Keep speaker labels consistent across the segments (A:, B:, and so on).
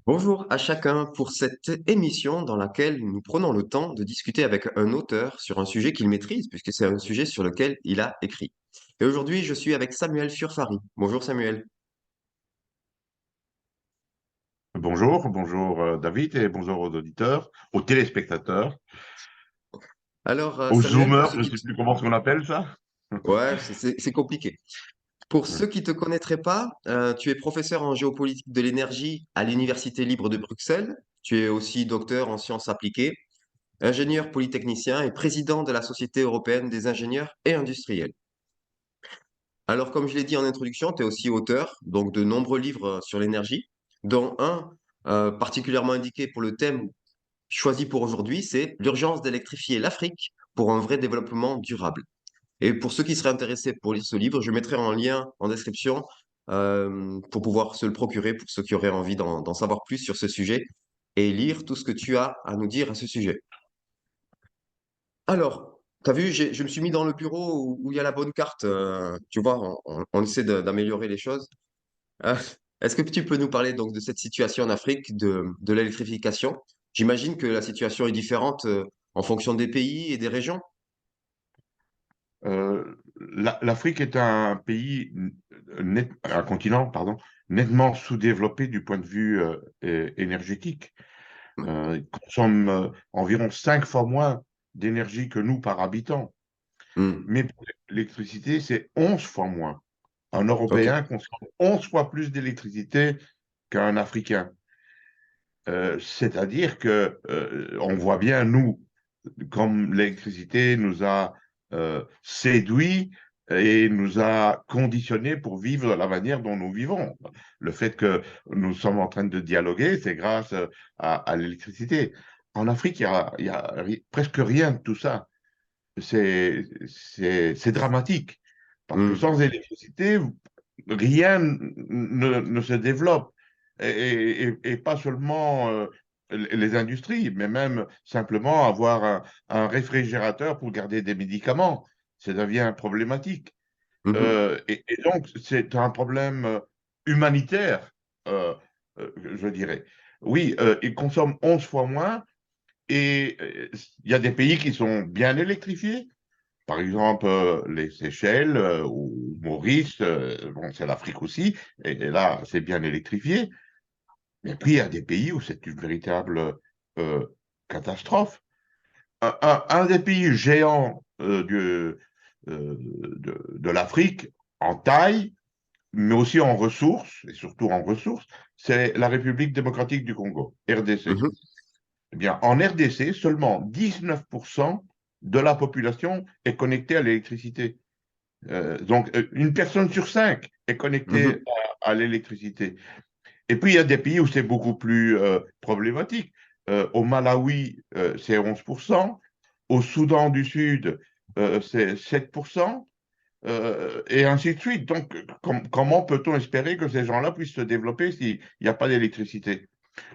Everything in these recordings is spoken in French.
A: Bonjour à chacun pour cette émission dans laquelle nous prenons le temps de discuter avec un auteur sur un sujet qu'il maîtrise, puisque c'est un sujet sur lequel il a écrit. Et aujourd'hui, je suis avec Samuel Furfari. Bonjour Samuel.
B: Bonjour David et bonjour aux auditeurs, aux téléspectateurs,
A: Alors
B: aux
A: Samuel, pour
B: zoomers,
A: ceux
B: je ne
A: qui...
B: sais plus comment on appelle ça.
A: Ouais, c'est compliqué. Pour ceux qui ne te connaîtraient pas, tu es professeur en géopolitique de l'énergie à l'Université libre de Bruxelles. Tu es aussi docteur en sciences appliquées, ingénieur polytechnicien et président de la Société européenne des ingénieurs et industriels. Alors, comme je l'ai dit en introduction, tu es aussi auteur donc de nombreux livres sur l'énergie, dont un particulièrement indiqué pour le thème choisi pour aujourd'hui, c'est l'urgence d'électrifier l'Afrique pour un vrai développement durable. Et pour ceux qui seraient intéressés pour lire ce livre, je mettrai en lien en description pour pouvoir se le procurer pour ceux qui auraient envie d'en savoir plus sur ce sujet et lire tout ce que tu as à nous dire à ce sujet. Alors, tu as vu, je me suis mis dans le bureau où il y a la bonne carte. Tu vois, on essaie d'améliorer les choses. Euh, Est-ce que tu peux nous parler donc de cette situation en Afrique de l'électrification? J'imagine que la situation est différente en fonction des pays et des régions.
B: L'Afrique est un pays, un continent, pardon, nettement sous-développé du point de vue énergétique. Il consomme environ 5 fois moins d'énergie que nous par habitant.
A: Hmm.
B: Mais pour l'électricité, c'est 11 fois moins. Un
A: Ok.
B: Européen consomme 11 fois plus d'électricité qu'un Africain. C'est-à-dire que on voit bien, nous, comme l'électricité nous a séduits et nous a conditionnés pour vivre de la manière dont nous vivons. Le fait que nous sommes en train de dialoguer, c'est grâce à l'électricité. En Afrique, presque rien de tout ça. C'est dramatique, parce que
A: Hmm.
B: sans électricité, rien ne se développe. Et pas seulement les industries, mais même simplement avoir un réfrigérateur pour garder des médicaments, ça devient problématique.
A: Mhm.
B: Et donc, c'est un problème humanitaire, euh, je dirais. Oui, ils consomment 11 fois moins, et il y a des pays qui sont bien électrifiés, par exemple, les Seychelles ou Maurice, bon, c'est l'Afrique aussi, et là, c'est bien électrifié. Mais puis, il y a des pays où c'est une véritable euh, catastrophe. Un des pays géants de l'Afrique, en taille, mais aussi en ressources, et surtout en ressources, c'est la République démocratique du Congo, RDC.
A: Mhm.
B: Eh bien, en RDC, seulement 19% de la population est connectée à l'électricité. Donc, une personne sur cinq est connectée
A: Mhm.
B: à l'électricité. Et puis, il y a des pays où c'est beaucoup plus problématique. Au Malawi, c'est 11%. Au Soudan du Sud, c'est 7%. Et ainsi de suite. Donc, comment peut-on espérer que ces gens-là puissent se développer s'il n'y a pas d'électricité?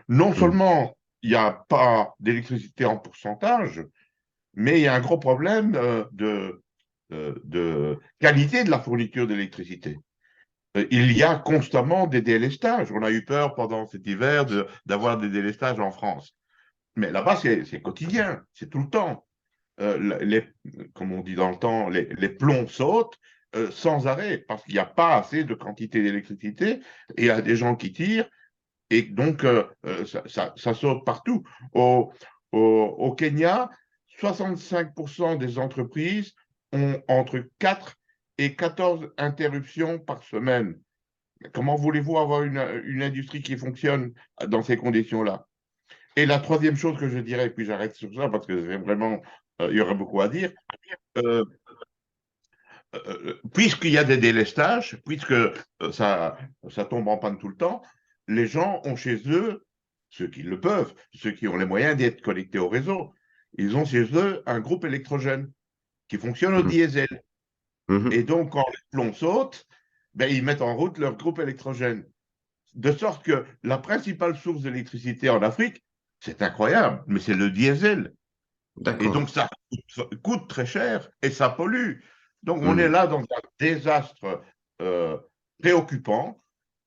B: Non
A: Mhm.
B: seulement il n'y a pas d'électricité en pourcentage, mais il y a un gros problème de qualité de la fourniture d'électricité. Il y a constamment des délestages. On a eu peur pendant cet hiver d'avoir des délestages en France. Mais là-bas, c'est quotidien, c'est tout le temps. Les, comme on dit dans le temps, les plombs sautent sans arrêt parce qu'il n'y a pas assez de quantité d'électricité et il y a des gens qui tirent et donc ça saute partout. Au, au Kenya, 65% des entreprises ont entre 4 et 14 interruptions par semaine. Comment voulez-vous avoir une industrie qui fonctionne dans ces conditions-là? Et la troisième chose que je dirais, puis j'arrête sur ça parce que c'est vraiment, il y aurait beaucoup à dire, euh, puisqu'il y a des délestages, puisque ça tombe en panne tout le temps, les gens ont chez eux, ceux qui le peuvent, ceux qui ont les moyens d'être connectés au réseau, ils ont chez eux un groupe électrogène qui fonctionne au
A: Mhm.
B: diesel. Et
A: Mhm.
B: donc, quand les plombs sautent, ben, ils mettent en route leur groupe électrogène. De sorte que la principale source d'électricité en Afrique, c'est incroyable, mais c'est le diesel. Et
A: D'accord.
B: donc, ça coûte très cher et ça pollue. Donc, on est
A: Mhm.
B: là dans un désastre euh, préoccupant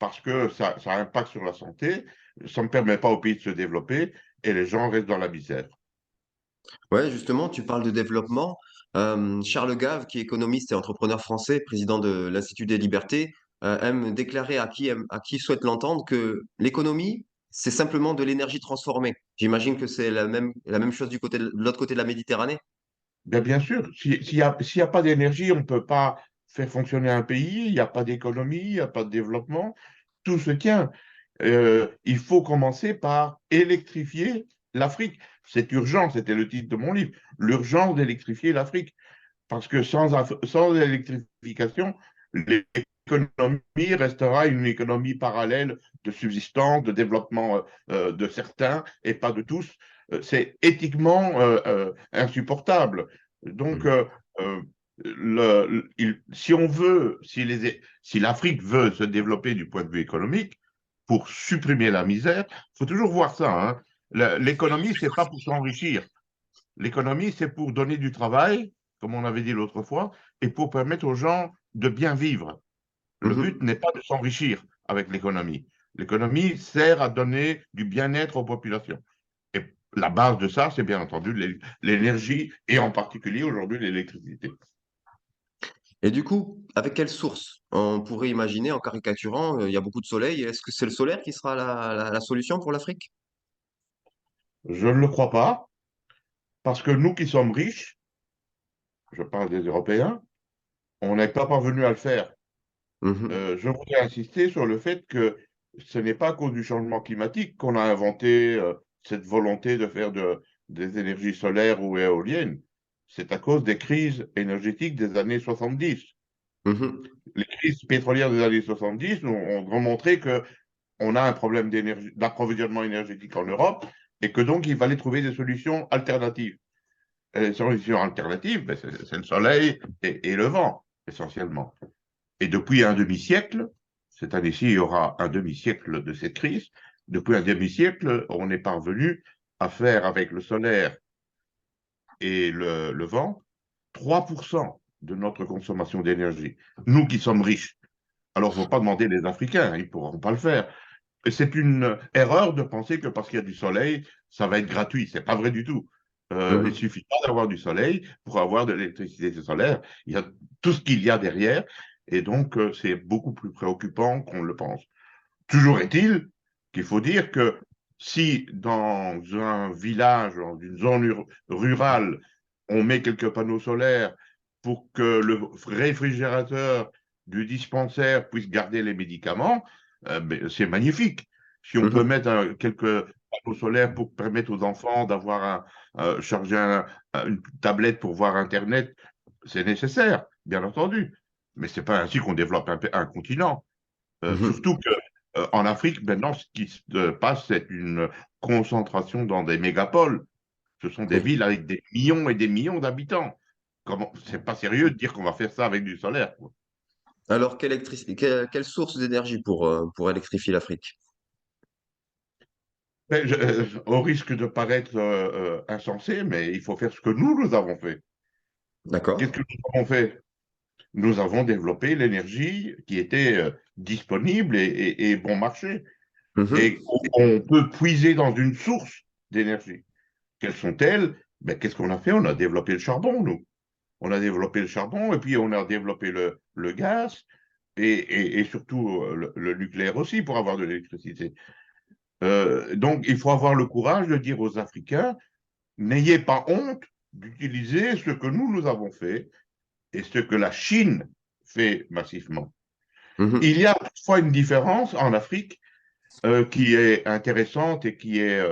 B: parce que ça impacte sur la santé, ça ne permet pas au pays de se développer et les gens restent dans la misère.
A: Ouais, justement, tu parles de développement. Charles Gave, qui est économiste et entrepreneur français, président de l'Institut des libertés, aime déclarer à qui souhaite l'entendre que l'économie, c'est simplement de l'énergie transformée. J'imagine que c'est la même chose de l'autre côté de la Méditerranée.
B: Bien sûr, s'il y a pas d'énergie, on ne peut pas faire fonctionner un pays, il n'y a pas d'économie, il n'y a pas de développement, tout se tient. Il faut commencer par électrifier l'Afrique. C'est urgent, c'était le titre de mon livre, l'urgence d'électrifier l'Afrique. Parce que sans électrification, l'économie restera une économie parallèle de subsistance, de développement de certains et pas de tous. C'est éthiquement insupportable. Donc,
A: Mhm.
B: euh, si on veut, si l'Afrique veut se développer du point de vue économique, pour supprimer la misère, il faut toujours voir ça. Hein. L'économie, c'est pas pour s'enrichir. L'économie, c'est pour donner du travail, comme on avait dit l'autre fois, et pour permettre aux gens de bien vivre. Le but
A: Mhm.
B: n'est pas de s'enrichir avec l'économie. L'économie sert à donner du bien-être aux populations. Et la base de ça, c'est bien entendu l'énergie et en particulier aujourd'hui l'électricité.
A: Et du coup, avec quelle source? On pourrait imaginer, en caricaturant, il y a beaucoup de soleil. Est-ce que c'est le solaire qui sera la solution pour l'Afrique?
B: Je ne le crois pas, parce que nous qui sommes riches, je parle des Européens, on n'est pas parvenu à le faire.
A: Mhm.
B: Je voudrais insister sur le fait que ce n'est pas à cause du changement climatique qu'on a inventé cette volonté de faire des énergies solaires ou éoliennes. C'est à cause des crises énergétiques des années 70.
A: Mhm.
B: Les crises pétrolières des années 70 ont montré qu'on a un problème d'approvisionnement énergétique en Europe et que donc il fallait trouver des solutions alternatives. Et les solutions alternatives, ben, c'est le soleil et le vent, essentiellement. Et depuis un demi-siècle, cette année-ci, il y aura un demi-siècle de cette crise. Depuis un demi-siècle, on est parvenu à faire avec le solaire et le vent 3% de notre consommation d'énergie. Nous qui sommes riches. Alors, il ne faut pas demander les Africains, ils ne pourront pas le faire. Et c'est une erreur de penser que parce qu'il y a du soleil, ça va être gratuit. Ce n'est pas vrai du tout. Il ne
A: Mhm.
B: suffit pas d'avoir du soleil pour avoir de l'électricité solaire. Il y a tout ce qu'il y a derrière. Et donc, c'est beaucoup plus préoccupant qu'on le pense. Toujours est-il qu'il faut dire que si dans un village, dans une zone rurale, on met quelques panneaux solaires pour que le réfrigérateur du dispensaire puisse garder les médicaments, ben, c'est magnifique. Si on peut
A: Mhm.
B: mettre quelques panneaux solaires pour permettre aux enfants d'avoir charger une tablette pour voir Internet, c'est nécessaire, bien entendu. Mais ce n'est pas ainsi qu'on développe un continent.
A: Mhm.
B: Surtout qu'en Afrique, maintenant, ce qui se passe, c'est une concentration dans des mégapoles. Ce sont des
A: Oui.
B: villes avec des millions et des millions d'habitants. Comment, c'est pas sérieux de dire qu'on va faire ça avec du solaire, quoi.
A: Alors, quelle source d'énergie pour électrifier l'Afrique?
B: Mais au risque de paraître insensé, mais il faut faire ce que nous avons fait. Qu'est-ce
A: D'accord.
B: que nous avons fait? Nous avons développé l'énergie qui était disponible et bon marché.
A: Mhm.
B: Et on peut puiser dans une source d'énergie. Quelles sont-elles? Ben, qu'est-ce qu'on a fait? On a développé le charbon, nous. On a développé le charbon et puis on a développé le gaz et surtout le nucléaire aussi pour avoir de l'électricité. Donc, il faut avoir le courage de dire aux Africains, n'ayez pas honte d'utiliser ce que nous avons fait et ce que la Chine fait massivement.
A: Mhm.
B: Il y a toutefois une différence en Afrique qui est intéressante et qui est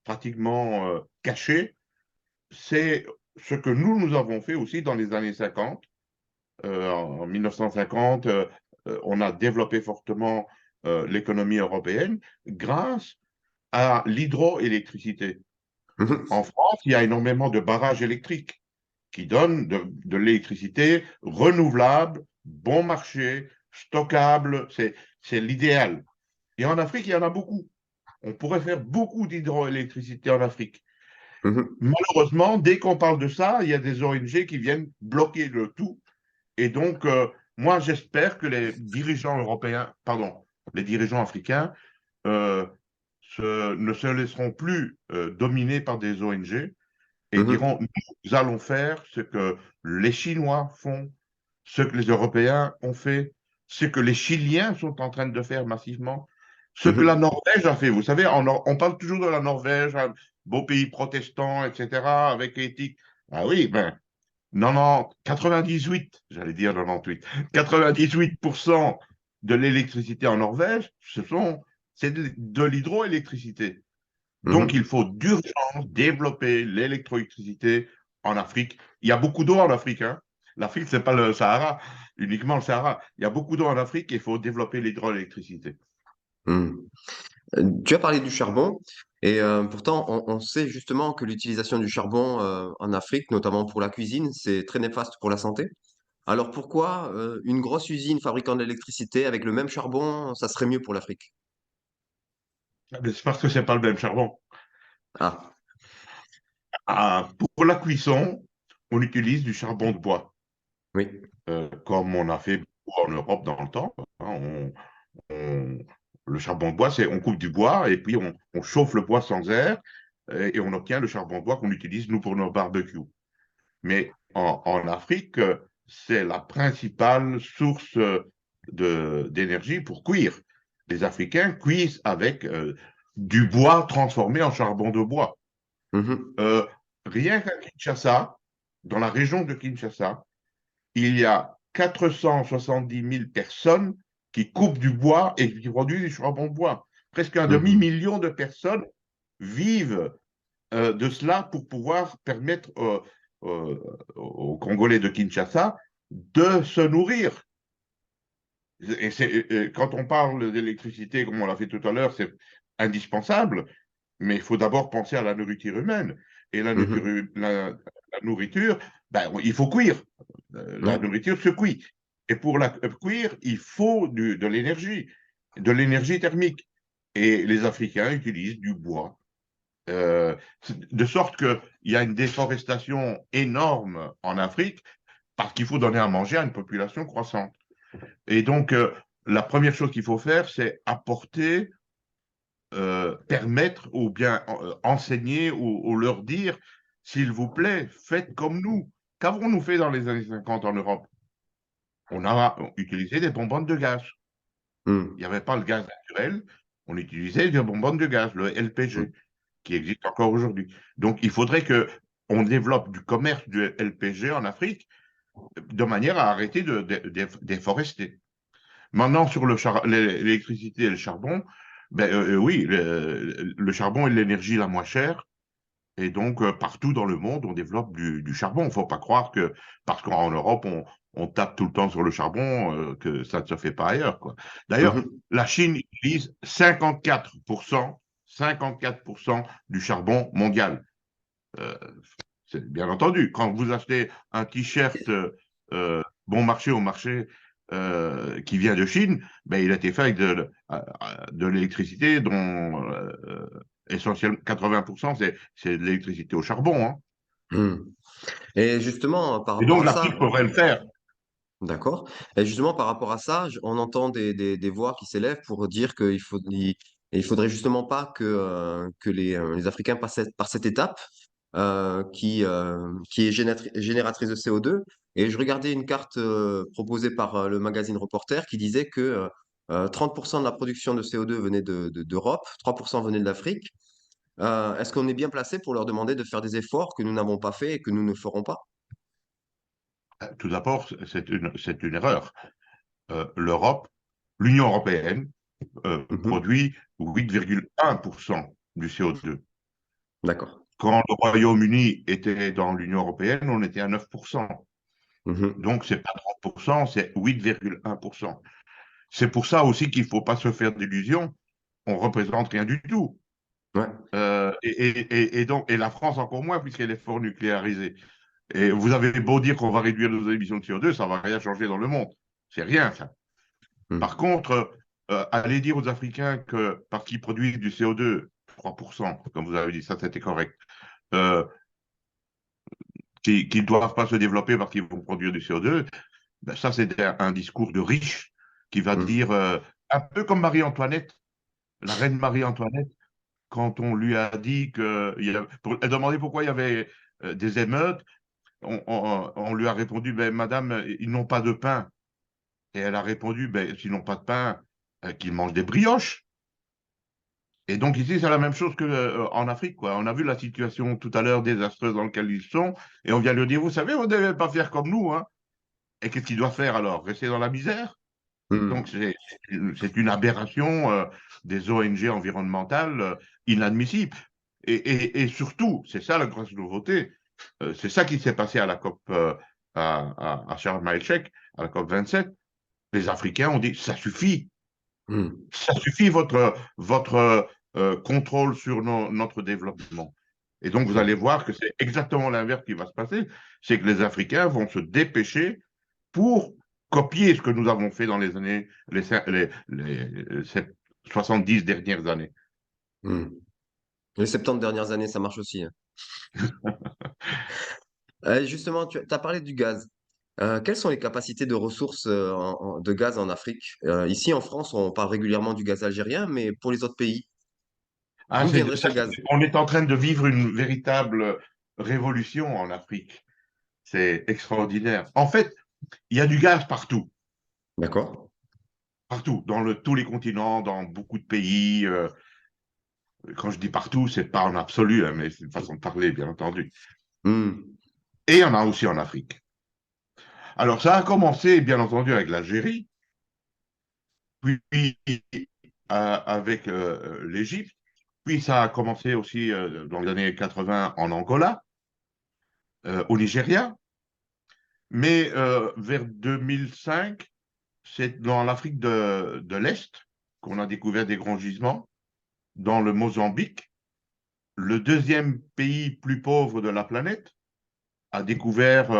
B: pratiquement cachée, c'est ce que nous avons fait aussi dans les années 50. En 1950, on a développé fortement l'économie européenne grâce à l'hydroélectricité.
A: Mhm.
B: En France, il y a énormément de barrages électriques qui donnent de l'électricité renouvelable, bon marché, stockable, c'est l'idéal. Et en Afrique, il y en a beaucoup. On pourrait faire beaucoup d'hydroélectricité en Afrique.
A: Mhm.
B: Malheureusement, dès qu'on parle de ça, il y a des ONG qui viennent bloquer le tout. Et donc, moi, j'espère que les dirigeants européens, pardon, les dirigeants africains euh, ne se laisseront plus dominer par des ONG et
A: Mhm,
B: diront, nous allons faire ce que les Chinois font, ce que les Européens ont fait, ce que les Chiliens sont en train de faire massivement, ce que la
A: mhm,
B: Norvège a fait. Vous savez, on parle toujours de la Norvège, un beau pays protestant, etc., avec éthique. Ah oui, ben, non, non, 98, j'allais dire 98, 98% de l'électricité en Norvège, c'est de l'hydroélectricité. Donc, il
A: mhm,
B: faut d'urgence développer l'électroélectricité en Afrique. Il y a beaucoup d'eau en Afrique, hein. L'Afrique, c'est pas le Sahara, uniquement le Sahara. Il y a beaucoup d'eau en Afrique et il faut développer l'hydroélectricité.
A: mhm. Tu as parlé du charbon, et pourtant, on sait justement que l'utilisation du charbon en Afrique, notamment pour la cuisine, c'est très néfaste pour la santé. Alors pourquoi une grosse usine fabriquant de l'électricité avec le même charbon, ça serait mieux pour l'Afrique?
B: Mais c'est parce que c'est pas le même charbon.
A: Ah,
B: Ah, pour la cuisson, on utilise du charbon de bois,
A: oui.
B: comme on a fait beaucoup en Europe dans le temps, hein. On- le charbon de bois, c'est on coupe du bois et puis on chauffe le bois sans air et on obtient le charbon de bois qu'on utilise, nous, pour nos barbecues. Mais en Afrique, c'est la principale source d'énergie pour cuire. Les Africains cuisent avec du bois transformé en charbon de bois.
A: Mhm,
B: Euh, Rien qu'à Kinshasa, dans la région de Kinshasa, il y a 470 000 personnes qui coupent du bois et qui produisent du charbon de bois. Presque un
A: mhm,
B: demi-million de personnes vivent de cela pour pouvoir permettre aux Congolais de Kinshasa de se nourrir. Quand on parle d'électricité, comme on l'a fait tout à l'heure, c'est indispensable, mais il faut d'abord penser à la nourriture humaine. Et
A: mhm.
B: la nourriture, ben, il faut cuire. La
A: Ouais.
B: nourriture se cuit. Et pour la cuire, il faut de l'énergie thermique. Et les Africains utilisent du bois. Euh, de sorte qu'il y a une déforestation énorme en Afrique parce qu'il faut donner à manger à une population croissante. Et donc, la première chose qu'il faut faire, c'est apporter, permettre ou bien enseigner ou leur dire, s'il vous plaît, faites comme nous. Qu'avons-nous fait dans les années 50 en Europe? On a utilisé des bonbonnes de gaz. Il
A: Mhm,
B: n'y avait pas le gaz naturel, on utilisait des bonbonnes de gaz, le LPG,
A: mhm,
B: qui existe encore aujourd'hui. Donc, il faudrait que on développe du commerce du LPG en Afrique de manière à arrêter de déforester. Maintenant, sur l'électricité et le charbon, ben, oui, le charbon est l'énergie la moins chère. Et donc, partout dans le monde, on développe du charbon. Il ne faut pas croire que, parce qu'en Europe, on tape tout le temps sur le charbon, que ça ne se fait pas ailleurs, quoi. D'ailleurs,
A: mhm.
B: la Chine utilise 54% du charbon mondial. Euh, c'est bien entendu, quand vous achetez un t-shirt bon marché au marché qui vient de Chine, ben, il a été fait avec de l'électricité dont essentiellement 80% c'est de l'électricité au charbon, hein.
A: Mhm. Et justement, par
B: Et
A: rapport
B: donc
A: à ça,
B: l'Afrique pourrait le faire.
A: d'accord. Et justement, par rapport à ça, on entend des voix qui s'élèvent pour dire il faudrait justement pas que les Africains passent par cette étape qui est génératrice de CO2. Et je regardais une carte proposée par le magazine Reporter qui disait que 30% de la production de CO2 venait d'Europe, 3% venait de l'Afrique. Est-ce qu'on est bien placé pour leur demander de faire des efforts que nous n'avons pas fait et que nous ne ferons pas?
B: Tout d'abord, c'est une erreur. L'Europe, l'Union européenne
A: Mhm.
B: produit 8,1% du CO2.
A: D'accord.
B: Quand le Royaume-Uni était dans l'Union européenne, on était à 9%.
A: Mhm.
B: Donc, c'est pas 30%, c'est 8,1%. C'est pour ça aussi qu'il ne faut pas se faire d'illusions. On ne représente rien du tout.
A: Ouais.
B: Et la France encore moins, puisqu'elle est fort nucléarisée. Et vous avez beau dire qu'on va réduire nos émissions de CO2, ça ne va rien changer dans le monde. C'est rien, ça. Par
A: Mhm.
B: contre, aller dire aux Africains que parce qu'ils produisent du CO2, 3%, comme vous avez dit, ça c'était correct, euh, qu'ils ne doivent pas se développer parce qu'ils vont produire du CO2, ben ça c'est un discours de riche qui va dire
A: Mhm.
B: un peu comme Marie-Antoinette, la reine Marie-Antoinette, quand on lui a dit que, elle demandait pourquoi il y avait des émeutes, on lui a répondu, ben, Madame, ils n'ont pas de pain. Et elle a répondu, ben, s'ils n'ont pas de pain, qu'ils mangent des brioches. Et donc ici, c'est la même chose qu'en Afrique, quoi. On a vu la situation tout à l'heure désastreuse dans laquelle ils sont, et on vient leur dire, vous savez, vous ne devez pas faire comme nous, hein. Et qu'est-ce qu'ils doivent faire alors? Rester dans la misère? Donc
A: Hmm.
B: c'est une aberration des ONG environnementales inadmissible. Et surtout, c'est ça la grosse nouveauté, c'est ça qui s'est passé à la COP à Sharm el-Sheikh, à la COP 27. Les Africains ont dit,
A: Hmm.
B: ça suffit votre contrôle sur notre développement. Et donc, vous allez voir que c'est exactement l'inverse qui va se passer, c'est que les Africains vont se dépêcher pour copier ce que nous avons fait dans les années, ces 70 dernières années.
A: Hmm. Les 70 dernières années, ça marche aussi, hein. Justement, tu as parlé du gaz. Quelles sont les capacités de ressources de gaz en Afrique? Ici, en France, on parle régulièrement du gaz algérien, mais pour les autres pays,
B: Ah,
A: d'où viendrait ce gaz?
B: on est en train de vivre une véritable révolution en Afrique. C'est extraordinaire. En fait, il y a du gaz partout,
A: D'accord?
B: partout, dans tous les continents, dans beaucoup de pays. Quand je dis partout, c'est pas en absolu, hein, mais c'est une façon de parler, bien entendu.
A: Hmm.
B: Et il y en a aussi en Afrique. Alors, ça a commencé, bien entendu, avec l'Algérie, puis avec l'Égypte, puis ça a commencé aussi dans les années 80 en Angola, au Nigeria, mais vers 2005, c'est dans l'Afrique de l'Est qu'on a découvert des grands gisements, dans le Mozambique, le deuxième pays plus pauvre de la planète, a découvert,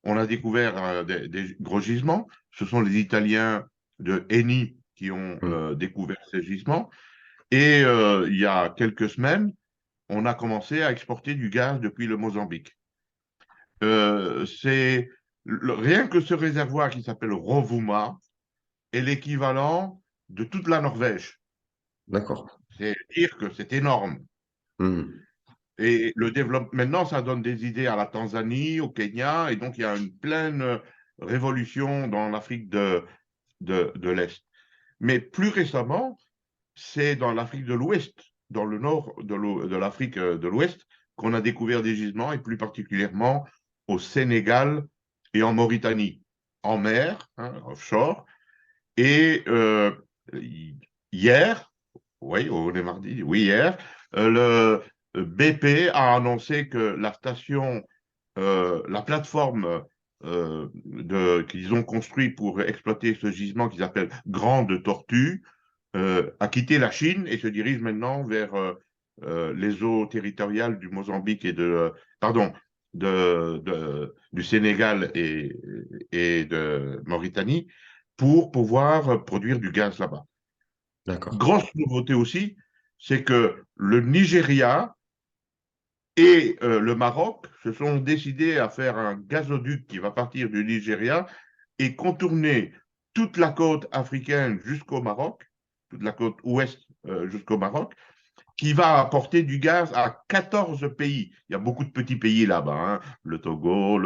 B: on a découvert des gros gisements. Ce sont les Italiens de Eni qui ont
A: Hmm.
B: découvert ces gisements. Et il y a quelques semaines, on a commencé à exporter du gaz depuis le Mozambique. C'est rien que ce réservoir qui s'appelle Rovuma est l'équivalent de toute la Norvège.
A: D'accord.
B: C'est dire que c'est énorme.
A: Hmm.
B: Et le développement, maintenant, ça donne des idées à la Tanzanie, au Kenya, et donc il y a une pleine révolution dans l'Afrique de l'Est. Mais plus récemment, c'est dans l'Afrique de l'Ouest, dans le nord de l'Afrique de l'Ouest, qu'on a découvert des gisements, et plus particulièrement au Sénégal et en Mauritanie, en mer, hein, offshore. Et hier, oui, on est mardi, oui, hier, le BP a annoncé que la station, la plateforme qu'ils ont construite pour exploiter ce gisement qu'ils appellent Grande Tortue, a quitté la Chine et se dirige maintenant vers les eaux territoriales du Mozambique pardon, du Sénégal et de Mauritanie pour pouvoir produire du gaz là-bas.
A: D'accord.
B: Grosse nouveauté aussi, c'est que le Nigeria et le Maroc se sont décidés à faire un gazoduc qui va partir du Nigeria et contourner toute la côte africaine jusqu'au Maroc, toute la côte ouest jusqu'au Maroc, qui va apporter du gaz à 14 pays. Il y a beaucoup de petits pays là-bas, hein, le Togo,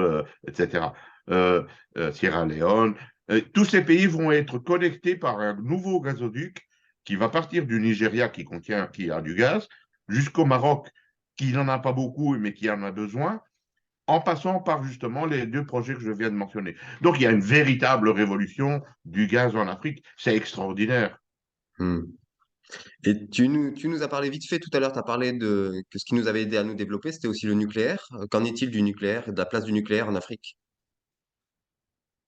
B: etc., euh, Sierra Leone. Tous ces pays vont être connectés par un nouveau gazoduc qui va partir du Nigeria qui a du gaz, jusqu'au Maroc, qui n'en a pas beaucoup, mais qui en a besoin, en passant par justement les deux projets que je viens de mentionner. Donc il y a une véritable révolution du gaz en Afrique. C'est extraordinaire.
A: Hmm. Et tu nous as parlé vite fait tout à l'heure, tu as parlé que ce qui nous avait aidé à nous développer, c'était aussi le nucléaire. Qu'en est-il du nucléaire, de la place du nucléaire en Afrique?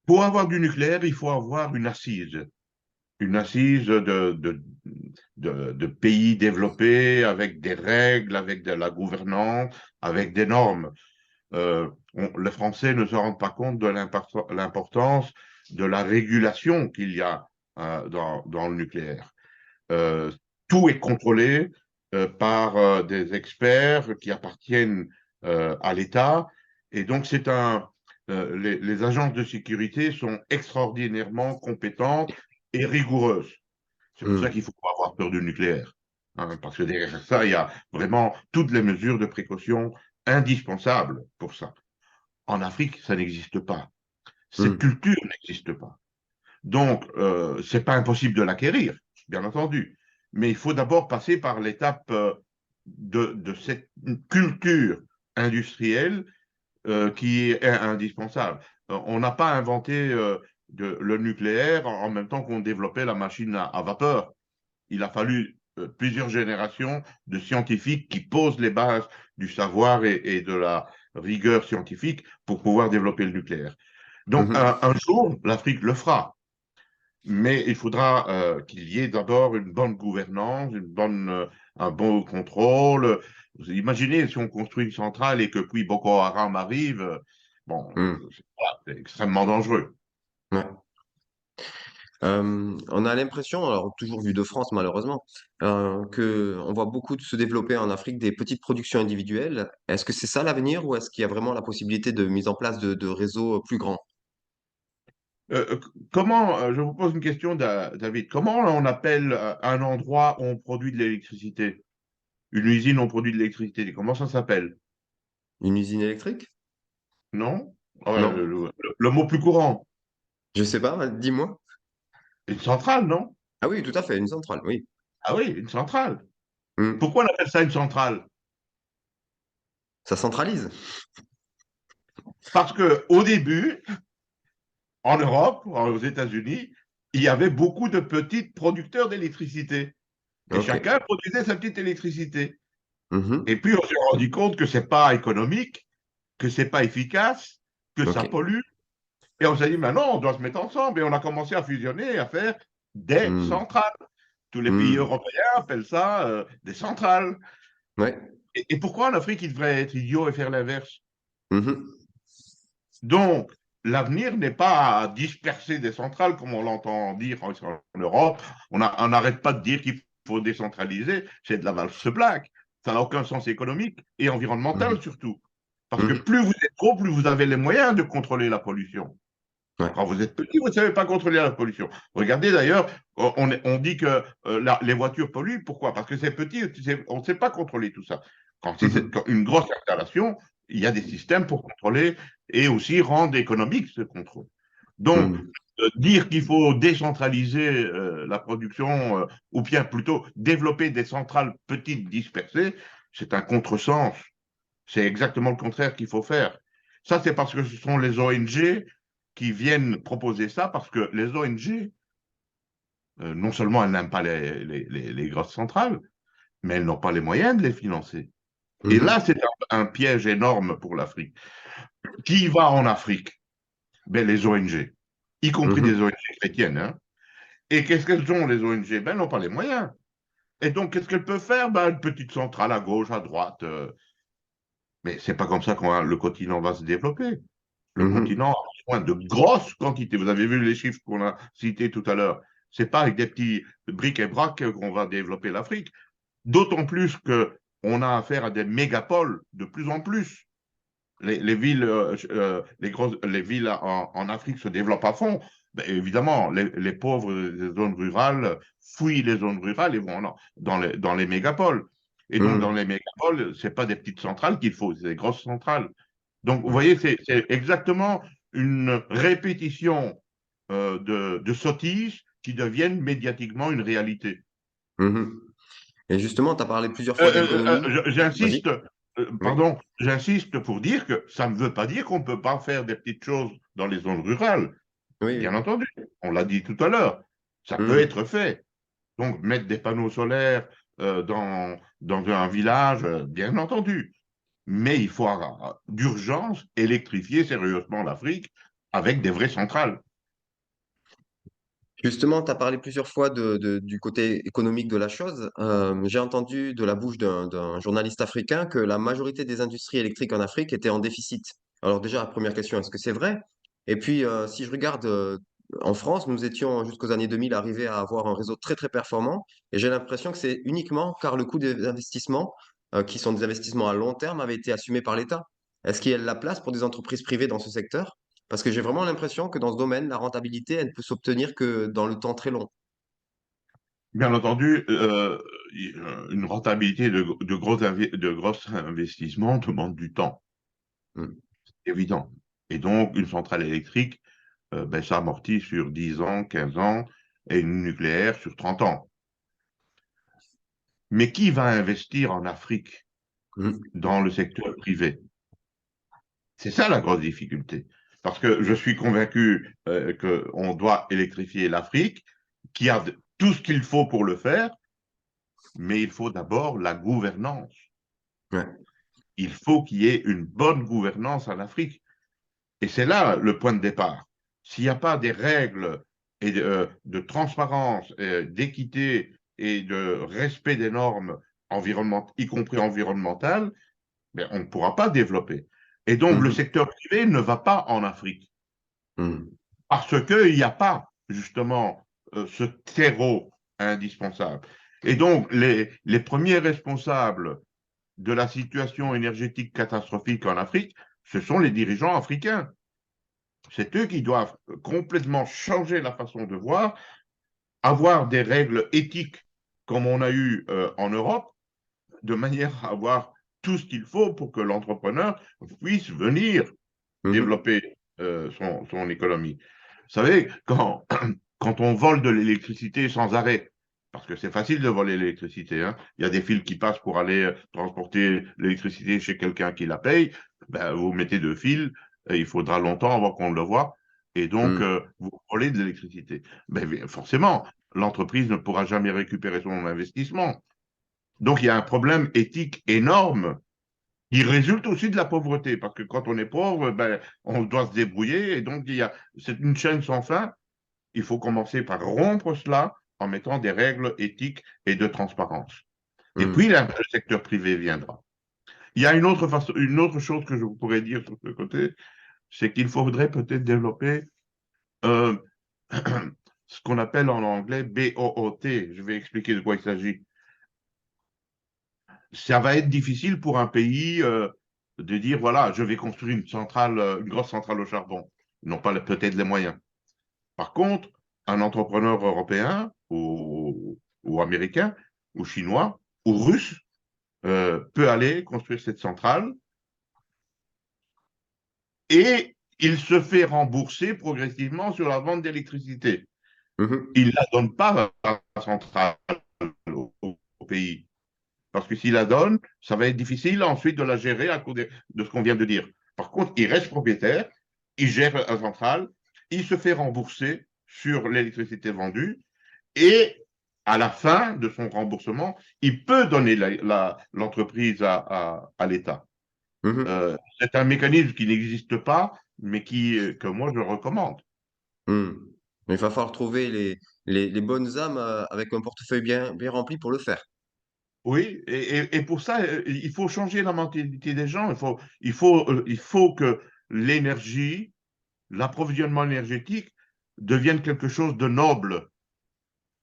B: Pour avoir du nucléaire, il faut avoir une assise de pays développés avec des règles, avec de la gouvernance, avec des normes. Les Français ne se rendent pas compte de l'importance de la régulation qu'il y a dans le nucléaire. Euh, Tout est contrôlé par des experts qui appartiennent à l'État. Et donc, les agences de sécurité sont extraordinairement compétentes et rigoureuses. C'est pour ça
A: Hmm.
B: qu'il faut pas avoir peur du nucléaire, hein, parce que derrière ça, il y a vraiment toutes les mesures de précaution indispensables pour ça. En Afrique, ça n'existe pas. Cette
A: Hmm.
B: culture n'existe pas. Donc, c'est pas impossible de l'acquérir, bien entendu. Mais il faut d'abord passer par l'étape de cette culture industrielle qui est indispensable. On n'a pas inventé le nucléaire en même temps qu'on développait la machine à vapeur. Il a fallu plusieurs générations de scientifiques qui posent les bases du savoir et de la rigueur scientifique pour pouvoir développer le nucléaire. Donc,
A: Mhm.
B: un jour, l'Afrique le fera. Mais il faudra qu'il y ait d'abord une bonne gouvernance, un bon contrôle. Vous imaginez si on construit une centrale et que puis Boko Haram arrive, bon,
A: Hmm.
B: c'est extrêmement dangereux.
A: Ouais. On a l'impression, alors toujours vu de France malheureusement, que on voit beaucoup de se développer en Afrique des petites productions individuelles. Est-ce que c'est ça l'avenir ou est-ce qu'il y a vraiment la possibilité de mise en place de réseaux plus grands?
B: Comment, je vous pose une question, David, comment on appelle un endroit où on produit de l'électricité? Une usine où on produit de l'électricité, comment ça s'appelle?
A: Une usine électrique?
B: Non? Ouais,
A: Non,
B: le mot plus courant,
A: je sais pas, dis-moi.
B: une centrale, non?
A: Ah oui, tout à fait, une centrale, oui.
B: Ah oui, une centrale.
A: Hmm.
B: Pourquoi on appelle ça une centrale?
A: Ça centralise.
B: Parce que au début, en Europe, aux États-Unis, il y avait beaucoup de petits producteurs d'électricité. Et
A: Ok.
B: chacun produisait sa petite électricité.
A: Mhm.
B: Et puis, on s'est rendu compte que c'est pas économique, que c'est pas efficace, que ça
A: Ok.
B: pollue. Et on s'est dit, maintenant, on doit se mettre ensemble. Et on a commencé à fusionner, à faire des
A: Hmm.
B: centrales. Tous les pays
A: Hmm.
B: européens appellent ça des centrales.
A: Ouais.
B: Et pourquoi en Afrique, il devrait être idiot et faire l'inverse?
A: Mhm.
B: Donc, l'avenir n'est pas à disperser des centrales, comme on l'entend dire en Europe. On n'arrête pas de dire qu'il faut décentraliser. C'est de la valse-plaque. Ça n'a aucun sens économique et environnemental
A: Mhm.
B: surtout. Parce que
A: Mhm.
B: plus vous êtes gros, plus vous avez les moyens de contrôler la pollution.
A: Ouais.
B: Quand vous êtes petit, vous ne savez pas contrôler la pollution. Regardez d'ailleurs, on dit que les voitures polluent. Pourquoi? Parce que c'est petit, on ne sait pas contrôler tout ça.
A: Mhm.
B: Quand une grosse installation, il y a des systèmes pour contrôler et aussi rendre économique ce contrôle. Donc,
A: Hmm.
B: dire qu'il faut décentraliser la production, ou bien plutôt développer des centrales petites dispersées, c'est un contresens. C'est exactement le contraire qu'il faut faire. Ça, c'est parce que ce sont les ONG qui viennent proposer ça, parce que les ONG, non seulement elles n'aiment pas les grosses centrales, mais elles n'ont pas les moyens de les financer. Et là,
A: Mhm.
B: c'est un piège énorme pour l'Afrique. Qui va en Afrique? Ben, les ONG, y compris des
A: Mhm.
B: ONG chrétiennes, hein. Et qu'est-ce qu'elles ont, les ONG? Ben, elles n'ont pas les moyens. Et donc, qu'est-ce qu'elles peuvent faire? Ben, une petite centrale à gauche, à droite. Mais c'est pas comme ça que le continent va se développer. Le
A: Mhm.
B: continent a besoin de grosses quantités. Vous avez vu les chiffres qu'on a cités tout à l'heure. C'est pas avec des petits briques et braques qu'on va développer l'Afrique. D'autant plus que on a affaire à des mégapoles de plus en plus. Les villes, les villes en Afrique se développent à fond. Ben, évidemment, les pauvres des zones rurales fuient les zones rurales et vont dans les mégapoles. Et donc, dans
A: Mhm.
B: les mégapoles, ce n'est pas des petites centrales qu'il faut, c'est des grosses centrales. Donc, vous
A: Ouais.
B: voyez, c'est exactement une répétition de sottises qui deviennent médiatiquement une réalité.
A: Mhm. Et justement, tu as parlé plusieurs fois d'économie. Vas-y.
B: J'insiste,
A: Oui.
B: pardon, j'insiste pour dire que ça ne veut pas dire qu'on ne peut pas faire des petites choses dans les zones rurales.
A: Oui,
B: Bien
A: oui.
B: entendu, on l'a dit tout à l'heure, ça peut
A: Mhm.
B: être fait. Donc, mettre des panneaux solaires dans un village, bien entendu. Mais il faut d'urgence électrifier sérieusement l'Afrique avec des vraies centrales.
A: Justement, tu as parlé plusieurs fois du côté économique de la chose. J'ai entendu de la bouche d'un journaliste africain que la majorité des industries électriques en Afrique étaient en déficit. Alors déjà, première question, est-ce que c'est vrai? Et puis, si je regarde en France, nous étions jusqu'aux années 2000 arrivés à avoir un réseau très très performant. Et j'ai l'impression que c'est uniquement car le coût des investissements, qui sont des investissements à long terme, avait été assumé par l'État. Est-ce qu'il y a de la place pour des entreprises privées dans ce secteur? Parce que j'ai vraiment l'impression que dans ce domaine, la rentabilité, elle ne peut s'obtenir que dans le temps très long.
B: Bien entendu, une rentabilité de gros investissements demande du temps,
A: Mm.
B: c'est évident. Et donc, une centrale électrique, ben, ça amortit sur 10 ans, 15 ans, et une nucléaire sur 30 ans. Mais qui va investir en Afrique
A: Mm.
B: dans le secteur privé? C'est ça la grosse difficulté. Parce que je suis convaincu qu'on doit électrifier l'Afrique, qui a tout ce qu'il faut pour le faire, mais il faut d'abord la gouvernance.
A: Ouais.
B: Il faut qu'il y ait une bonne gouvernance en Afrique. Et c'est là le point de départ. S'il n'y a pas des règles et de transparence, d'équité et de respect des normes environnementales, y compris environnementales, ben, on ne pourra pas développer. Et donc, le
A: Mhm.
B: secteur privé ne va pas en Afrique
A: Mm.
B: parce qu'il n'y a pas justement ce terreau indispensable. Et donc, les premiers responsables de la situation énergétique catastrophique en Afrique, ce sont les dirigeants africains. C'est eux qui doivent complètement changer la façon de voir, avoir des règles éthiques comme on a eu en Europe, de manière à avoir tout ce qu'il faut pour que l'entrepreneur puisse venir
A: Mhm.
B: développer son économie. Vous savez, quand on vole de l'électricité sans arrêt, parce que c'est facile de voler l'électricité, hein. Il y a des fils qui passent pour aller transporter l'électricité chez quelqu'un qui la paye, ben, vous mettez deux fils, et il faudra longtemps avant qu'on le voit, et donc
A: Mm.
B: vous volez de l'électricité. Ben, forcément, l'entreprise ne pourra jamais récupérer son investissement. Donc il y a un problème éthique énorme qui résulte aussi de la pauvreté, parce que quand on est pauvre, ben, on doit se débrouiller, et donc c'est une chaîne sans fin. Il faut commencer par rompre cela en mettant des règles éthiques et de transparence. Et puis,
A: Mm.
B: le secteur privé viendra. Il y a une autre chose que je pourrais dire sur ce côté, c'est qu'il faudrait peut-être développer euh, ce qu'on appelle en anglais BOOT. Je vais expliquer de quoi il s'agit. Ça va être difficile pour un pays de dire, voilà, je vais construire une grosse centrale au charbon. Ils n'ont pas peut-être les moyens. Par contre, un entrepreneur européen ou américain ou chinois ou russe peut aller construire cette centrale et il se fait rembourser progressivement sur la vente d'électricité.
A: Mhm.
B: Il ne la donne pas à la centrale au pays. Parce que s'il la donne, ça va être difficile ensuite de la gérer à cause de ce qu'on vient de dire. Par contre, il reste propriétaire, il gère la centrale, il se fait rembourser sur l'électricité vendue et à la fin de son remboursement, il peut donner l'entreprise à l'État.
A: Mhm.
B: C'est un mécanisme qui n'existe pas, mais que moi je recommande.
A: Mm. Mais il va falloir trouver les bonnes âmes avec un portefeuille bien rempli pour le faire.
B: Oui, et pour ça, il faut changer la mentalité des gens. Il faut que l'énergie, l'approvisionnement énergétique devienne quelque chose de noble.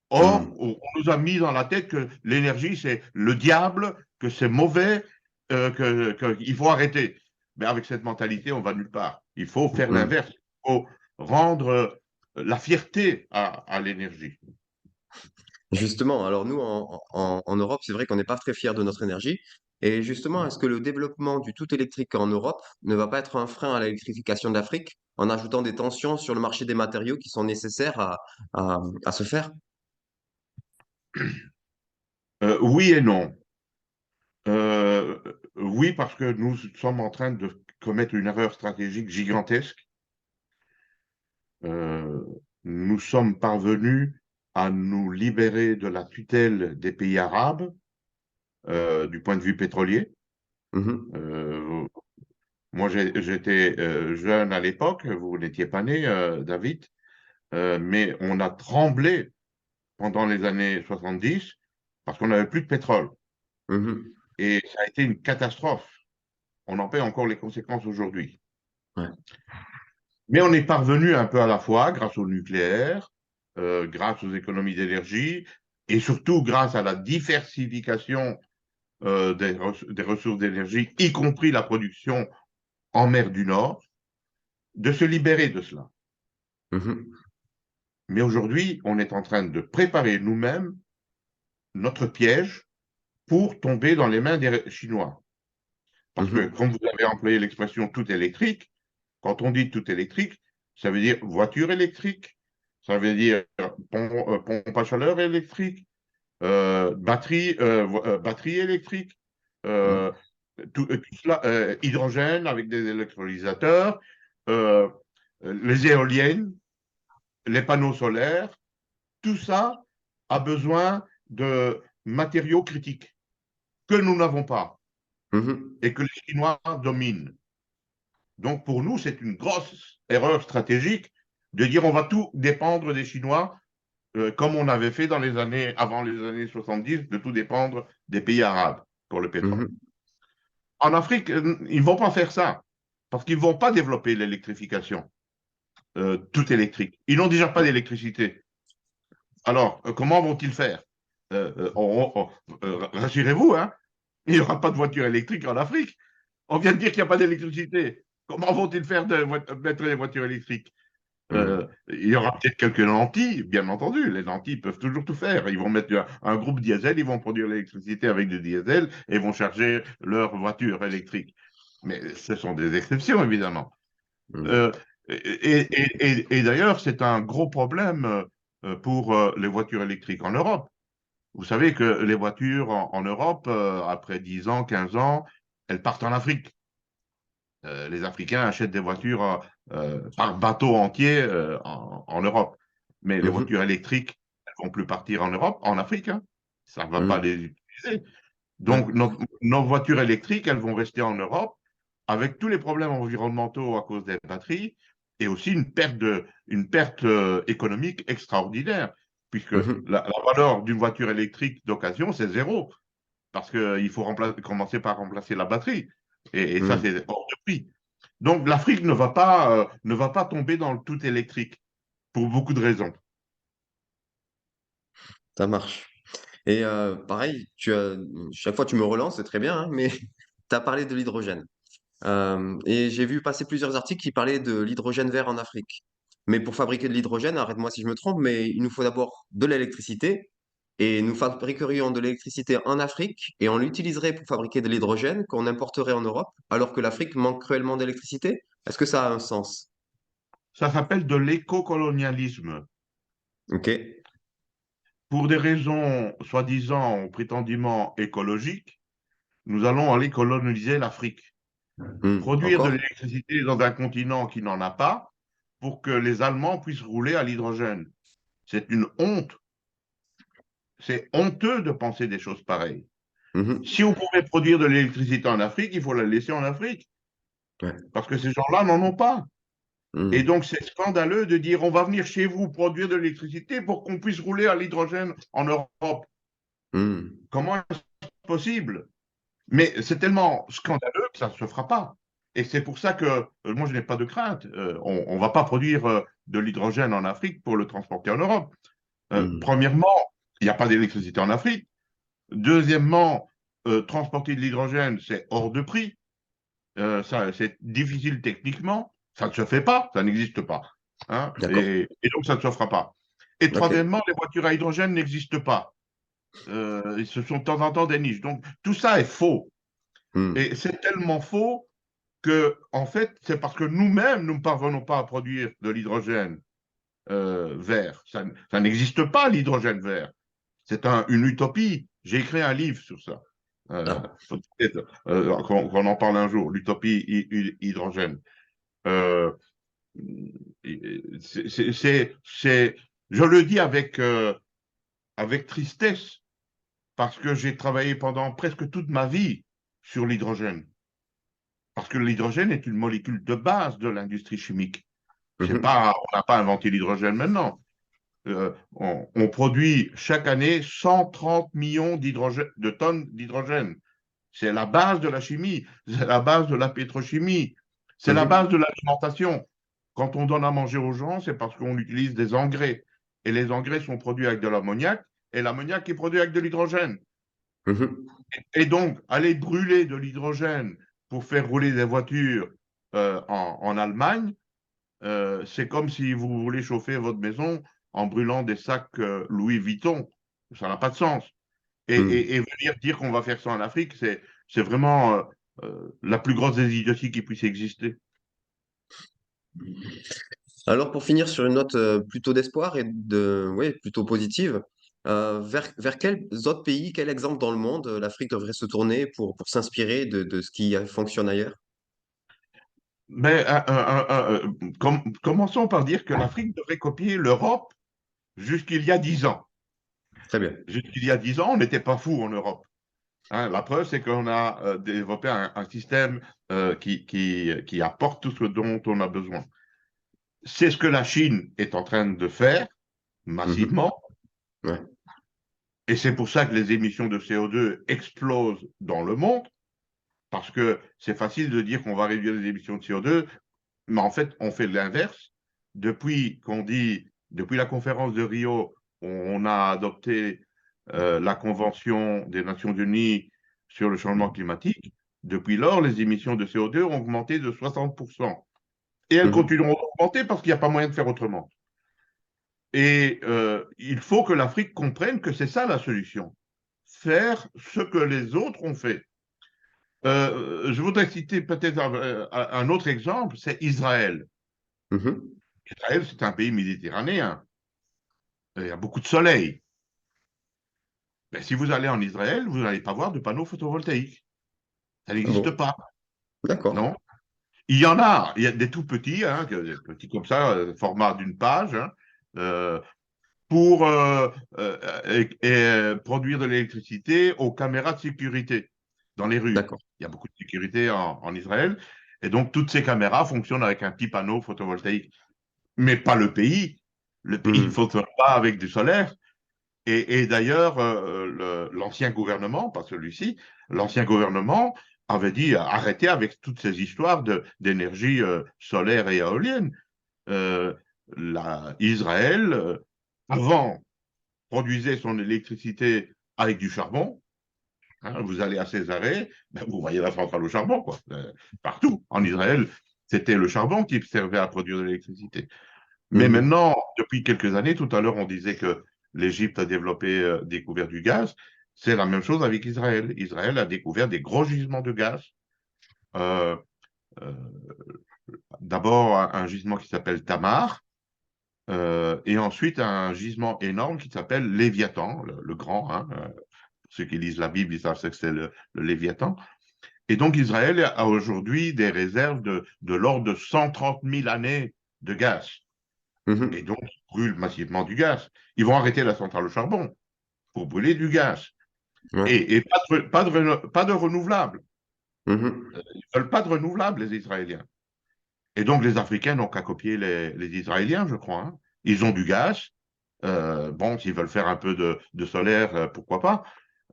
B: Or,
A: Mm.
B: on nous a mis dans la tête que l'énergie, c'est le diable, que c'est mauvais, qu'il faut arrêter. Mais avec cette mentalité, on va nulle part. Il faut faire
A: Mm.
B: l'inverse. Il faut rendre la fierté à l'énergie.
A: Justement, alors nous, en Europe, c'est vrai qu'on n'est pas très fiers de notre énergie. Et justement, est-ce que le développement du tout électrique en Europe ne va pas être un frein à l'électrification de l'Afrique en ajoutant des tensions sur le marché des matériaux qui sont nécessaires à se faire?
B: Oui et non. Euh, oui, parce que nous sommes en train de commettre une erreur stratégique gigantesque. Euh, nous sommes parvenus à nous libérer de la tutelle des pays arabes du point de vue pétrolier.
A: Mhm.
B: Euh, Moi, j'étais jeune à l'époque, vous n'étiez pas né, David, mais on a tremblé pendant les années 70 parce qu'on n'avait plus de pétrole.
A: Mhm.
B: Et ça a été une catastrophe. On en paie encore les conséquences aujourd'hui.
A: Ouais.
B: Mais on est parvenu un peu à la fois grâce au nucléaire, grâce aux économies d'énergie et surtout grâce à la diversification des ressources d'énergie, y compris la production en mer du Nord, de se libérer de cela.
A: Mhm.
B: Mais aujourd'hui, on est en train de préparer nous-mêmes. notre piège pour tomber dans les mains des Chinois. Parce que,
A: Mhm.
B: comme vous avez employé l'expression tout électrique, quand on dit tout électrique, ça veut dire voiture électrique, ça veut dire pompe à chaleur électrique, batterie électrique,
A: Mhm.
B: euh, tout cela, hydrogène avec des électrolysateurs, euh, les éoliennes, les panneaux solaires, tout ça a besoin de matériaux critiques que nous n'avons pas
A: Mhm.
B: et que les Chinois dominent. Donc pour nous, c'est une grosse erreur stratégique de dire on va tout dépendre des Chinois, comme on avait fait dans les années, avant les années 70, de tout dépendre des pays arabes pour le pétrole.
A: Mhm.
B: En Afrique, ils ne vont pas faire ça, parce qu'ils ne vont pas développer l'électrification, tout électrique. Ils n'ont déjà pas d'électricité. Alors, comment vont-ils faire? Rassurez-vous, hein, il n'y aura pas de voiture électrique en Afrique. On vient de dire qu'il n'y a pas d'électricité. Comment vont-ils faire de mettre les voitures électriques? Il y aura peut-être quelques lentilles, bien entendu. Les lentilles peuvent toujours tout faire. Ils vont mettre un groupe diesel, ils vont produire l'électricité avec du diesel et vont charger leur voiture électrique. Mais ce sont des exceptions, évidemment.
A: Mhm.
B: Euh, et d'ailleurs, c'est un gros problème pour les voitures électriques en Europe. Vous savez que les voitures en Europe, après 10 ans, 15 ans, elles partent en Afrique. Les Africains achètent des voitures par bateau entier en Europe. Mais les
A: Mhm.
B: voitures électriques, elles ne vont plus partir en Europe, en Afrique, hein. Ça ne va pas
A: Mhm.
B: les utiliser.
A: Ouais.
B: Donc, nos voitures électriques, elles vont rester en Europe avec tous les problèmes environnementaux à cause des batteries et aussi une perte économique extraordinaire, puisque
A: Mhm.
B: la valeur d'une voiture électrique d'occasion, c'est zéro, parce qu'il faut commencer par remplacer la batterie. Et ça,
A: Mhm.
B: c'est hors de prix. Donc, l'Afrique ne va pas tomber dans le tout électrique pour beaucoup de raisons.
A: Ça marche. Et pareil, chaque fois tu me relances, c'est très bien, hein, mais tu as parlé de l'hydrogène. Et j'ai vu passer plusieurs articles qui parlaient de l'hydrogène vert en Afrique. Mais pour fabriquer de l'hydrogène, arrête-moi si je me trompe, mais il nous faut d'abord de l'électricité. Et nous fabriquerions de l'électricité en Afrique et on l'utiliserait pour fabriquer de l'hydrogène qu'on importerait en Europe, alors que l'Afrique manque cruellement d'électricité. Est-ce que ça a un sens?
B: Ça s'appelle de l'éco-colonialisme.
A: Ok.
B: Pour des raisons soi-disant ou prétendument écologiques, nous allons aller coloniser l'Afrique. Produire de
A: Encore?
B: l'électricité dans un continent qui n'en a pas pour que les Allemands puissent rouler à l'hydrogène. C'est une honte. C'est honteux de penser des choses pareilles.
A: Mhm.
B: Si on pouvait produire de l'électricité en Afrique, il faut la laisser en Afrique,
A: Ouais.
B: parce que ces gens-là n'en ont pas. Et
A: Mhm.
B: donc, c'est scandaleux de dire on va venir chez vous produire de l'électricité pour qu'on puisse rouler à l'hydrogène en Europe.
A: Mhm.
B: Comment est-ce possible? Mais c'est tellement scandaleux que ça ne se fera pas. Et c'est pour ça que moi, je n'ai pas de crainte. On ne va pas produire de l'hydrogène en Afrique pour le transporter en Europe.
A: Mhm.
B: Premièrement, il n'y a pas d'électricité en Afrique. Deuxièmement, transporter de l'hydrogène, c'est hors de prix. Ça, c'est difficile techniquement. Ça ne se fait pas, ça n'existe pas, hein.
A: D'accord.
B: Et donc, ça ne se fera pas. Et
A: Ok.
B: troisièmement, les voitures à hydrogène n'existent pas. Ce sont de temps en temps des niches. Donc, tout ça est faux.
A: Mhm.
B: Et c'est tellement faux que, en fait, c'est parce que nous-mêmes, nous ne parvenons pas à produire de l'hydrogène vert. Ça n'existe pas, l'hydrogène vert. C'est une utopie. J'ai écrit un livre sur ça.
A: Ah.
B: Peut-être qu'on en parle un jour, l'utopie hydrogène. Euh, je le dis avec tristesse parce que j'ai travaillé pendant presque toute ma vie sur l'hydrogène. Parce que l'hydrogène est une molécule de base de l'industrie chimique. C'est
A: Mhm.
B: pas, on n'a pas inventé l'hydrogène maintenant. On produit chaque année 130 millions de tonnes d'hydrogène. C'est la base de la chimie, c'est la base de la pétrochimie, c'est la
A: Mhm.
B: base de l'alimentation. Quand on donne à manger aux gens, c'est parce qu'on utilise des engrais. Et les engrais sont produits avec de l'ammoniac, et l'ammoniac est produit avec de l'hydrogène.
A: Mhm.
B: Et donc, aller brûler de l'hydrogène pour faire rouler des voitures en Allemagne, c'est comme si vous voulez chauffer votre maison en brûlant des sacs Louis Vuitton. Ça n'a pas de sens.
A: Hmm.
B: Et venir dire qu'on va faire ça en Afrique, c'est vraiment la plus grosse des idioties qui puisse exister.
A: Alors, pour finir sur une note plutôt d'espoir et ouais, plutôt positive, vers quels autres pays, quel exemple dans le monde l'Afrique devrait se tourner pour s'inspirer de ce qui fonctionne ailleurs?
B: Mais commençons par dire que l'Afrique devrait copier l'Europe jusqu'il y a 10 ans.
A: Très bien.
B: Jusqu'il y a 10 ans, on n'était pas fou en Europe. Hein, la preuve, c'est qu'on a développé un système qui apporte tout ce dont on a besoin. C'est ce que la Chine est en train de faire
A: Mhm.
B: massivement,
A: Ouais.
B: et c'est pour ça que les émissions de CO2 explosent dans le monde, parce que c'est facile de dire qu'on va réduire les émissions de CO2, mais en fait, on fait l'inverse. Depuis la conférence de Rio, on a adopté la Convention des Nations Unies sur le changement climatique. Depuis lors, les émissions de CO2 ont augmenté de 60%. Et elles
A: Mhm.
B: continueront d'augmenter parce qu'il n'y a pas moyen de faire autrement. Et il faut que l'Afrique comprenne que c'est ça la solution. Faire ce que les autres ont fait. Je voudrais citer peut-être un autre exemple, c'est Israël.
A: Mhm.
B: Israël, c'est un pays méditerranéen. Il y a beaucoup de soleil. Mais si vous allez en Israël, vous n'allez pas voir de panneaux photovoltaïques. Ça
A: Ah
B: n'existe
A: bon,
B: pas.
A: d'accord.
B: Non. Il y a des tout petits, hein, des petits comme ça, format d'une page, hein, euh, pour produire de l'électricité aux caméras de sécurité dans les rues.
A: D'accord.
B: Il y a beaucoup de sécurité en Israël. Et donc, toutes ces caméras fonctionnent avec un petit panneau photovoltaïque. Mais pas le pays. Le pays ne
A: Mhm.
B: fonctionne pas avec du solaire. Et d'ailleurs, l'ancien gouvernement, pas celui-ci, l'ancien gouvernement avait dit arrêtez avec toutes ces histoires d'énergie solaire et éolienne. Euh, Israël, avant, produisait son électricité avec du charbon. Hein, vous allez à Césarée, ben, vous voyez la centrale au charbon, quoi. Partout. En Israël, c'était le charbon qui servait à produire de l'électricité. Mais
A: Mhm.
B: maintenant, depuis quelques années, tout à l'heure, on disait que l'Égypte a découvert du gaz. C'est la même chose avec Israël. Israël a découvert des gros gisements de gaz. Euh, euh, D'abord, un gisement qui s'appelle Tamar, et ensuite un gisement énorme qui s'appelle Léviathan, le grand. Hein, ceux qui lisent la Bible, ils savent ce que c'est le Léviathan. Et donc, Israël a aujourd'hui des réserves de l'ordre de 130 000 années de gaz. Et
A: Mhm.
B: donc, ils brûlent massivement du gaz. Ils vont arrêter la centrale au charbon pour brûler du gaz.
A: Ouais.
B: Et pas de renouvelables.
A: Mhm.
B: Ils ne veulent pas de renouvelables, les Israéliens. Et donc, les Africains n'ont qu'à copier les Israéliens, je crois. Hein. Ils ont du gaz. Bon, s'ils veulent faire un peu de solaire, pourquoi pas.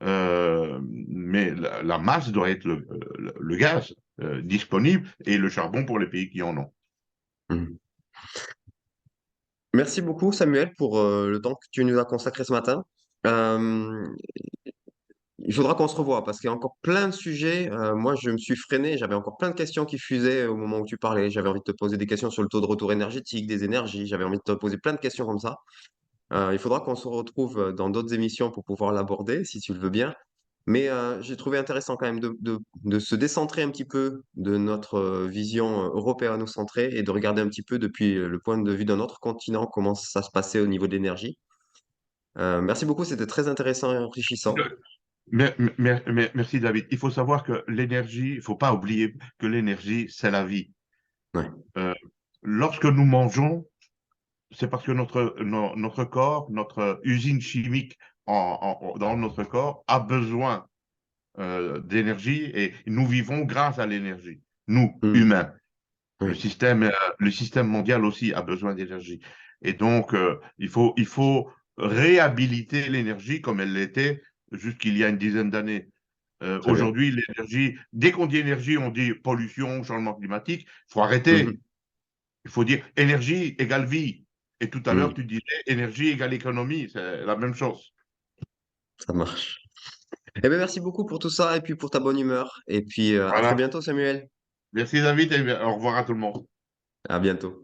B: Mais la masse doit être le gaz disponible et le charbon pour les pays qui en ont.
A: Mhm. Merci beaucoup, Samuel, pour le temps que tu nous as consacré ce matin. Euh, il faudra qu'on se revoie parce qu'il y a encore plein de sujets. Moi, je me suis freiné. J'avais encore plein de questions qui fusaient au moment où tu parlais. J'avais envie de te poser des questions sur le taux de retour énergétique, des énergies. J'avais envie de te poser plein de questions comme ça. Il faudra qu'on se retrouve dans d'autres émissions pour pouvoir l'aborder, si tu le veux bien. Mais j'ai trouvé intéressant quand même de se décentrer un petit peu de notre vision européano-centrée et de regarder un petit peu depuis le point de vue d'un autre continent comment ça se passait au niveau de l'énergie. Merci beaucoup, c'était très intéressant et enrichissant.
B: Merci David. Il faut savoir que l'énergie, il ne faut pas oublier que l'énergie, c'est la vie.
A: Ouais.
B: Euh, Lorsque nous mangeons, c'est parce que notre corps, notre usine chimique dans notre corps a besoin d'énergie et nous vivons grâce à l'énergie. Nous,
A: Hmm.
B: humains.
A: Oui.
B: Le système mondial aussi a besoin d'énergie. Et donc, il faut réhabiliter l'énergie comme elle l'était jusqu'il y a une dizaine d'années.
A: Très bien.
B: Aujourd'hui, l'énergie, dès qu'on dit énergie, on dit pollution, changement climatique. Il faut
A: Mhm.
B: arrêter. Il faut dire énergie égale vie. Et tout à l'heure,
A: Hmm.
B: tu disais énergie égale économie. C'est la même chose.
A: Ça marche. Eh bien, merci beaucoup pour tout ça et puis pour ta bonne humeur. Et puis à très
B: Voilà.
A: bientôt, Samuel.
B: Merci David et au revoir à tout le monde.
A: À bientôt.